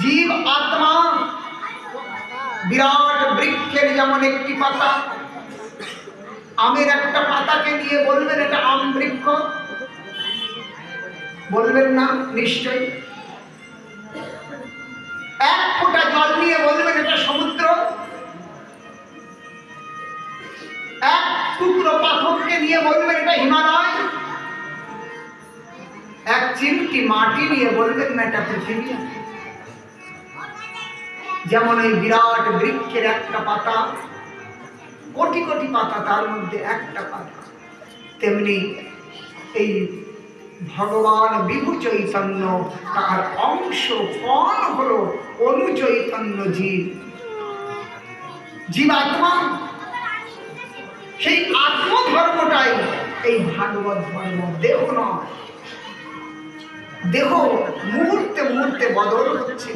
জীব আত্মা বিরাট বৃক্ষের যেমন একটি পাতা, আমের একটা পাতাকে নিয়ে বলবেন এটা আম বৃক্ষ? বলবেন না নিশ্চয়। এক ফোঁটা জল নিয়ে বলবেন এটা সমুদ্র? এক টুকরো পাথরকে নিয়ে বলবেন এটা হিমালয়? এক চিমটি মাটি নিয়ে বলবেন না এটা পৃথিবী? যেমন এই বিরাট বৃক্ষের একটা পাতা, কোটি কোটি পাতা, তার মধ্যে একটা পাতা, তেমনি এই ভগবান বিভু চৈতন্য, তার অংশ কণ হলো অনু চৈতন্য জীব, জীবাত্মা। সেই আত্মধর্মটাই এই ভাগবত ধর্ম। দেহ নয়, দেহ মুহূর্তে মুহূর্তে বদল হচ্ছে।